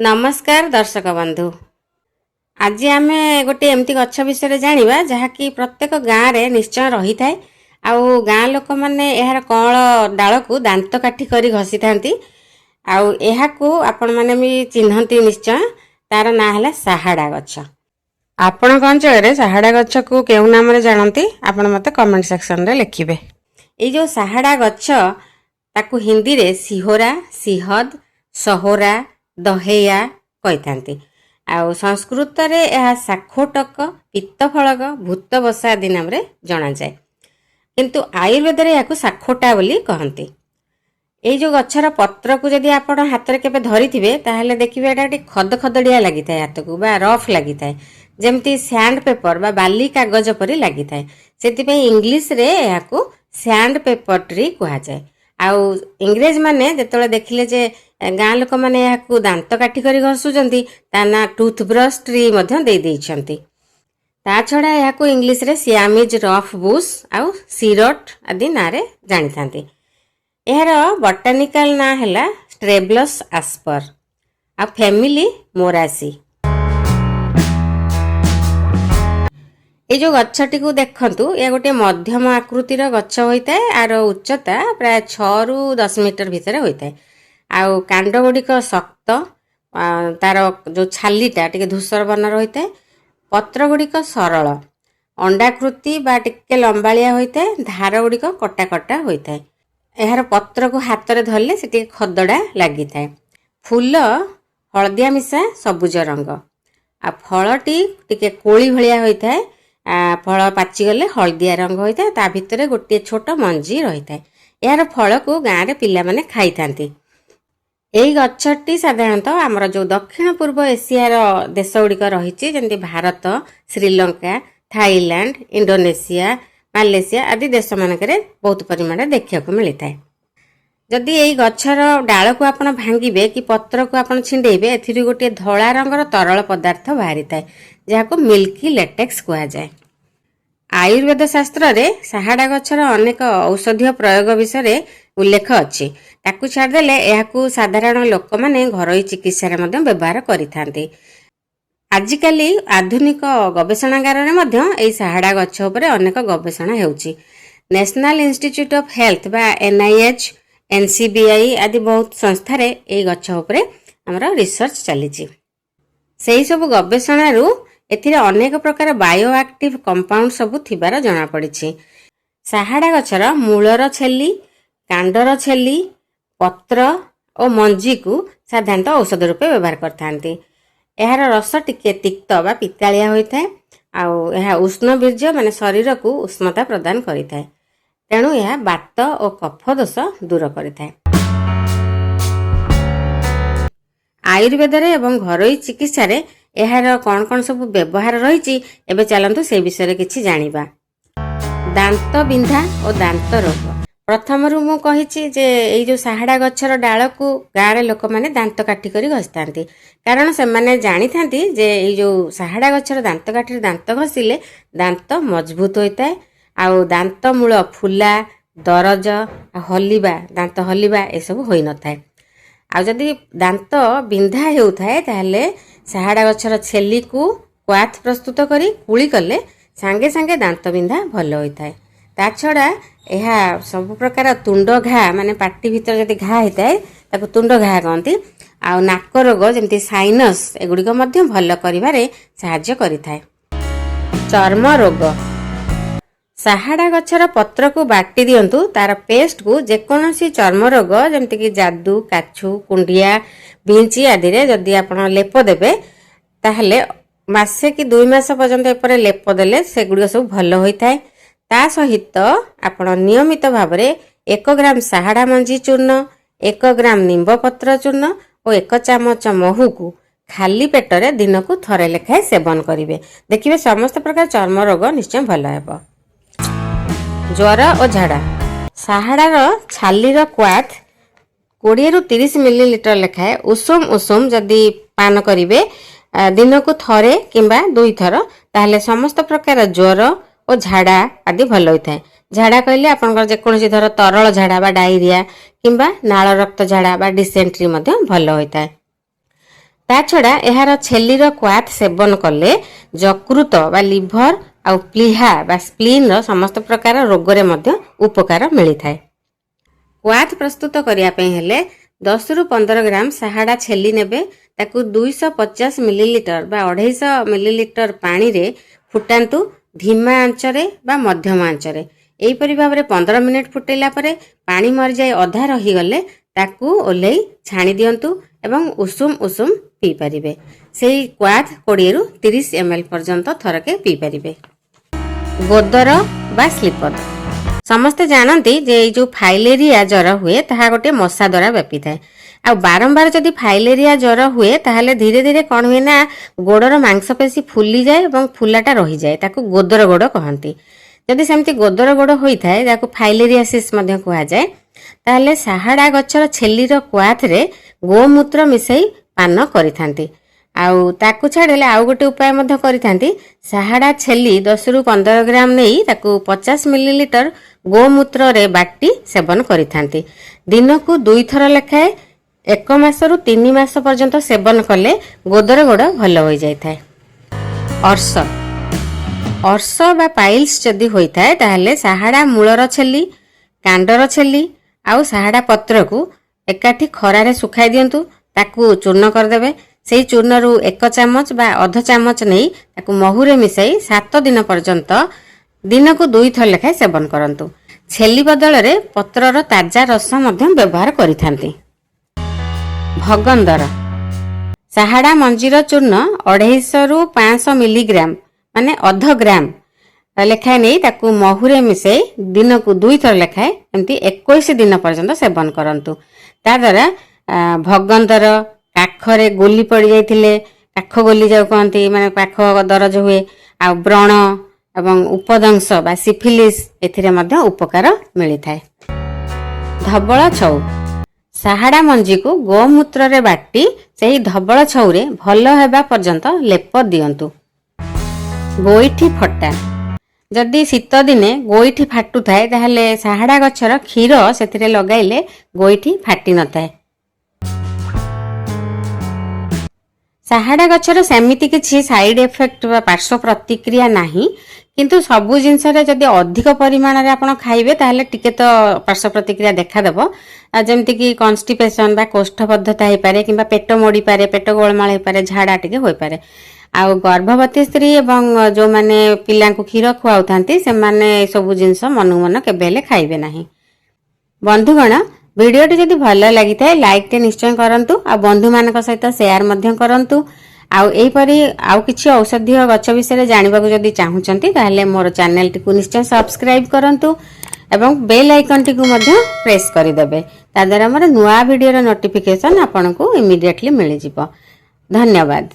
नमस्कार दर्शक बंधु। आज आम गोटे एमती गछ विषय जाना जहाँकि प्रत्येक गाँव में निश्चय रही था। आउ गाँ लोक मैंने यार कौल डाल को दांत काठी कर घसी था। आपण मैंने भी चिन्हती निश्चय। तार ना है साहाड़ा गछ। आपण अंचल साहाड़ा गछ को केउ नाम जानती आपण मत कमेंट सेक्शन रे लिखिबे। ये जो साहाड़ा गछ ताकू हिंदी रे सिहोरा, सिहद, सहोरा, दहेया कही। आउ संस्कृत रे यह शाखोटक, पित्तफलक, भूत बसा आदि नाम रे जना जाए। किंतु आयुर्वेद रे याकू शाखोटा बोली कहती। ये जो गछर पत्र को जदि आपण हाथ में केबे धरिथिबे ताहले देखिबे एटा टी खद खदड़िया लागि थाए, हाथ को बा रफ लागि थाए, जेमती सैंड पेपर बा बाली कागज परी लागि थाए। सेति पे इंग्लिश रे याकू सैंड पेपर ट्री कहा जाए। आउ इंग्रेज माने जेतले देखिले जे गाँ लोक मैंने यहाँ दांत काठी कर घसुचंती ता ना टूथब्रश ट्री मध्य दे देइछंती। ता छड़ा यहाँ इंग्लिश रे सियामीज रफ बुश आउ सिरट आदि ना रे जानी थांती। यार बॉटनिकल ना हैला स्ट्रेबलस आस्पर आ फैमिली मोरासी। ये जो गछटी को देखंतु या गोटे मध्यम आकृतिर गछ होता है। आर उच्चता प्राय 6 ରୁ 10 मीटर भितर होता है। आउ कांड गुड़िक शक्त, तार जो छालीटा टिके धूसर बर्णर होता है। पत्र गुड़िक सरल अंडाकृति बा टिके लंबालिया होता है। धार गुड़िक कटा कटा होता है। यार पत्र को हाथ में धरले से टिके खदड़ा लगी थाए। फूल हलदिया मिशा सबुज रंग। आ फलटी टिके कोली भलिया होता है। फल पाचिगले हलदिया रंग होता है। ता भितर गोटे छोट मंजी रही है। यार फल को गाँव में पिला माने खाई थांती। यही गछटी साधारणतः आमर जो दक्षिण पूर्व एशियार देश गुड़िक रही जमी भारत, श्रीलंका, थाईलैंड, इंडोनेशिया, मालेशिया आदि देश मानक बहुत परिमाण देखा मिलता है। जदि यही गछर डाल को आप भांगे कि पत्र को आप छिंडेबे ए गोटे धला रंगर तरल पदार्थ बाहरी थाए जहाँ मिल्की लेटेक्स कहा जाए। आयुर्वेद शास्त्र रे साहाड़ा गछर अनेक औषधीय प्रयोग विषय उल्लेख अच्छी। ताकू छाड़देले यह साधारण लोक मैंने घरोई चिकित्सा व्यवहार करिथांती। आजिकाली आधुनिक गवेषणागार में साहाड़ा गछ उपरे अनेक गवेषणा हेउची। नेशनल इंस्टीट्यूट ऑफ हेल्थ बा NIH, NCBI आदि बहुत संस्था रे ए गछ उपरे हमर रिसर्च चलीची। सेही सब गवेषणारू एथिरे अनेक प्रकार बायो एक्टिव कंपाउंड सब थिबार जना पड़िछि। साहाड़ा गछर मूलर छेली, कांडर छेली, पत्र और मंजी को साधारणतः औषध रूपे व्यवहार करथांती। यार रस टिके तिक्त बा पितालिया होता है। आउ यह उष्ण बीर्ज माने शरीर को उष्णता प्रदान करिथाए। तेणु यह बात और कफ दोष दूर करिथाए। आयुर्वेद रे एवं घरोई चिकित्सा रे यार कौन कौन सब व्यवहार रही एबे चलंतु से विषय किछि जानिबा। दांत बिंधा और दांत रोग। प्रथम रु मु कहिछि जे एई जो साहाड़ा गछर डाल को गाँव लोक माने दांत काठी करी घसतांती। कारण से माने जानी थांती जे एई जो साहाड़ा गछर दांत काठी दांत घसिले दांत मजबूत होता है। आउ दांत मूल फुला, दरज, हलिबा, दांत हलिबा ए सब होई न थाए। आ जदि दांत बिंधा हेउथाए ताहले साहाड़ा गछर छेली को क्वाथ प्रस्तुत करी कुली कले सांगे सांगे दांत बिंधा भल होता है। ता छड़ा यह सब प्रकार तुंड घा माने पाटी भीतर जदि घा होता है ताको तुंड घा कहती। आ नाक रोग जमती साइनस एगुड़िक मध्य भल करिबारे साहाय्य करिथाए। चर्म रोग। साहाड़ा गछर पत्र को बाटी दियंतु तार पेस्ट को जेकोनोसी चर्म रोग जमती कि जादू, काछु, कुंडिया, भिंची आदि रे जदि आपण लेप देबे ताहले मासे कि 2 मास पर्यंत एपरे लेप देले सेगुड़िक सब भल होइथाए। ता सहित आपण नियमित भाव में 1 ग्राम साहाड़ा मंजी चूर्ण, 1 ग्राम निंब पत्र चूर्ण और 1 चामच महू को खाली पेटरे दिन को थरे लेखाए सेवन करेंगे। देखिए समस्त प्रकार चर्म रोग निश्चय भल हेब। ज्वर और झाड़ा। साहाड़ार छालीर क्वाथ 20 ରୁ 30 मिलीलीटर लेखाए उषुम उषुम जदि पान करेंगे दिन को थरे किंबा 2 थर ताहले समस्त प्रकार ज्वर और झाड़ा आदि भल होता है। झाड़ा कहले आपनकर जेकोसी धर तरल झाड़ा बा डायरिया किंबा नाल रक्त झाड़ा बा डिसेंट्री मध्य भल होता है। ତା ଛଡ଼ା ଏହାର ଛେଲିର କ୍ୱାଥ ସେବନ କଲେ ଯକୃତ ବା ଲିଭର ଆଉ ପ୍ଲିହା ବା ସ୍ପ୍ଲିନ୍ର ସମସ୍ତ ପ୍ରକାର ରୋଗରେ ମଧ୍ୟ ଉପକାର ମିଳିଥାଏ। କ୍ୱାଥ ପ୍ରସ୍ତୁତ କରିବା ପାଇଁ ହେଲେ 10ରୁ 15 ଗ୍ରାମ ସାହାଡ଼ା ଛେଲି ନେବେ। ତାକୁ 250 ମିଲିଲିଟର ବା 250 ମିଲିଲିଟର ପାଣିରେ ଫୁଟାନ୍ତୁ ଧିମା ଆଞ୍ଚରେ ବା ମଧ୍ୟମ ଆଞ୍ଚରେ। ଏହିପରି ଭାବରେ 15 ମିନିଟ୍ ଫୁଟାଇଲା ପରେ ପାଣି ମରିଯାଇ ଅଧା ରହିଗଲେ ତାକୁ ଓହ୍ଲେଇ ଛାଣି ଦିଅନ୍ତୁ ଏବଂ ଉଷୁମ ଉଷୁମ ପିଇପାରିବେ। ସେଇ କ୍ୱାଥ 20ରୁ 30 ml ପର୍ଯ୍ୟନ୍ତ ଥରକେ ପିଇପାରିବେ। ଗୋଦର ବା ସ୍ଲିପର ସମସ୍ତେ ଜାଣନ୍ତି ଯେ ଏଇ ଯେଉଁ ଫାଇଲେରିଆ ଜ୍ୱର ହୁଏ ତାହା ଗୋଟେ ମଶା ଦ୍ୱାରା ବ୍ୟାପିଥାଏ। ଆଉ ବାରମ୍ବାର ଯଦି ଫାଇଲେରିଆ ଜ୍ୱର ହୁଏ ତାହେଲେ ଧୀରେ ଧୀରେ କ'ଣ ହୁଏ ନା ଗୋଡ଼ର ମାଂସପେଶୀ ଫୁଲିଯାଏ ଏବଂ ଫୁଲାଟା ରହିଯାଏ। ତାକୁ ଗୋଦର ଗୋଡ଼ କହନ୍ତି। ଯଦି ସେମିତି ଗୋଦର ଗୋଡ଼ ହୋଇଥାଏ ଯାହାକୁ ଫାଇଲେରିଆସିସ୍ ମଧ୍ୟ କୁହାଯାଏ ତାହେଲେ ସାହାଡ଼ା ଗଛର ଛେଲିର କ୍ୱାଥରେ ଗୋମୂତ୍ର ମିଶାଇ ପାନ କରିଥାନ୍ତି। ଆଉ ତାକୁ ଛାଡ଼ିଲେ ଆଉ ଗୋଟେ ଉପାୟ ମଧ୍ୟ କରିଥାନ୍ତି। ସାହାଡ଼ା ଛେଲି 10ରୁ 15 ଗ୍ରାମ ନେଇ ତାକୁ 50 ମିଲିଲିଟର ଗୋମୂତ୍ରରେ ବାଟି ସେବନ କରିଥାନ୍ତି। ଦିନକୁ 2 ଥର ଲେଖାଏଁ 1 ମାସରୁ 3 ମାସ ପର୍ଯ୍ୟନ୍ତ ସେବନ କଲେ ଗୋଦର ଗୋଡ଼ ଭଲ ହୋଇଯାଇଥାଏ। ଅର୍ଶ ବା ପାଇଲ୍ସ ଯଦି ହୋଇଥାଏ ତାହେଲେ ସାହାଡ଼ା ମୂଳର ଛେଲି, କାଣ୍ଡର ଛେଲି ଆଉ ସାହାଡ଼ା ପତ୍ରକୁ ଏକାଠି ଖରାରେ ଶୁଖାଇ ଦିଅନ୍ତୁ। ତାକୁ ଚୂର୍ଣ୍ଣ କରିଦେବେ। ସେହି ଚୂର୍ଣ୍ଣରୁ 1 ଚାମଚ ବା ଅଧ ଚାମଚ ନେଇ ତାକୁ ମହୁରେ ମିଶାଇ 7 ଦିନ ପର୍ଯ୍ୟନ୍ତ ଦିନକୁ 2 ଥର ଲେଖାଏଁ ସେବନ କରନ୍ତୁ। ଛେଲି ବଦଳରେ ପତ୍ରର ତାଜା ରସ ମଧ୍ୟ ବ୍ୟବହାର କରିଥାନ୍ତି। ଭଗନ୍ଦର ସାହାଡ଼ା ମଞ୍ଜିର ଚୂର୍ଣ୍ଣ 250ରୁ 500 ମିଲିଗ୍ରାମ ମାନେ ଅଧ ଗ୍ରାମ ଲେଖାଏଁ ନେଇ ତାକୁ ମହୁରେ ମିଶାଇ ଦିନକୁ 2 ଥର ଲେଖାଏଁ ଏମିତି 21 ଦିନ ପର୍ଯ୍ୟନ୍ତ ସେବନ କରନ୍ତୁ। ତା ଦ୍ୱାରା ଭଗନ୍ଦର, କାଖରେ ଗୋଲି ପଡ଼ିଯାଇଥିଲେ କାଖ ଗୋଲି ଯାଉ କହନ୍ତି ମାନେ ପାଖ ଦରଜ ହୁଏ, ଆଉ ବ୍ରଣ ଏବଂ ଉପଦଂଶ ବା ସିଫିଲିସ୍ ଏଥିରେ ମଧ୍ୟ ଉପକାର ମିଳିଥାଏ। ଧବଳ ଛଉ ସାହାଡ଼ା ମଞ୍ଜିକୁ ଗୋମୂତ୍ରରେ ବାଟି ସେହି ଧବଳ ଛଉରେ ଭଲ ହେବା ପର୍ଯ୍ୟନ୍ତ ଲେପ ଦିଅନ୍ତୁ। ଗୋଇଠି ଫଟା ଯଦି ଶୀତ ଦିନେ ଗୋଇଠି ଫାଟୁଥାଏ ତାହେଲେ ସାହାଡ଼ା ଗଛର କ୍ଷୀର ସେଥିରେ ଲଗାଇଲେ ଗୋଇଠି ଫାଟି ନଥାଏ। ସାହାଡ଼ା ଗଛର ସେମିତି କିଛି ସାଇଡ୍ ଇଫେକ୍ଟ ବା ପାର୍ଶ୍ୱ ପ୍ରତିକ୍ରିୟା ନାହିଁ, କିନ୍ତୁ ସବୁ ଜିନିଷରେ ଯଦି ଅଧିକ ପରିମାଣରେ ଆପଣ ଖାଇବେ ତାହେଲେ ଟିକେ ତ ପାର୍ଶ୍ୱ ପ୍ରତିକ୍ରିୟା ଦେଖାଦେବ। ଯେମିତିକି କନଷ୍ଟିପେସନ୍ ବା କୋଷ୍ଠବଦ୍ଧତା ହେଇପାରେ କିମ୍ବା ପେଟ ମୋଡ଼ିପାରେ, ପେଟ ଗୋଳମାଳ ହେଇପାରେ, ଝାଡ଼ା ଟିକେ ହୋଇପାରେ। ଆଉ ଗର୍ଭବତୀ ସ୍ତ୍ରୀ ଏବଂ ଯେଉଁମାନେ ପିଲାଙ୍କୁ କ୍ଷୀର ଖୁଆଉଥାନ୍ତି ସେମାନେ ଏସବୁ ଜିନିଷ ମନକୁ ମନ କେବେ ହେଲେ ଖାଇବେ ନାହିଁ। ବନ୍ଧୁଗଣ, ଭିଡ଼ିଓଟି ଯଦି ଭଲ ଲାଗିଥାଏ ଲାଇକ୍ଟେ ନିଶ୍ଚୟ କରନ୍ତୁ ଆଉ ବନ୍ଧୁମାନଙ୍କ ସହିତ ସେୟାର ମଧ୍ୟ କରନ୍ତୁ। ଆଉ ଏହିପରି ଆଉ କିଛି ଔଷଧୀୟ ଗଛ ବିଷୟରେ ଜାଣିବାକୁ ଯଦି ଚାହୁଁଛନ୍ତି ତାହେଲେ ମୋର ଚ୍ୟାନେଲଟିକୁ ନିଶ୍ଚୟ ସବସ୍କ୍ରାଇବ୍ କରନ୍ତୁ ଏବଂ ବେଲ୍ ଆଇକନ୍ଟିକୁ ମଧ୍ୟ ପ୍ରେସ୍ କରିଦେବେ। ତାଦ୍ୱାରା ମୋର ନୂଆ ଭିଡ଼ିଓର ନୋଟିଫିକେସନ୍ ଆପଣଙ୍କୁ ଇମିଡ଼ିଏଟଲି ମିଳିଯିବ। ଧନ୍ୟବାଦ।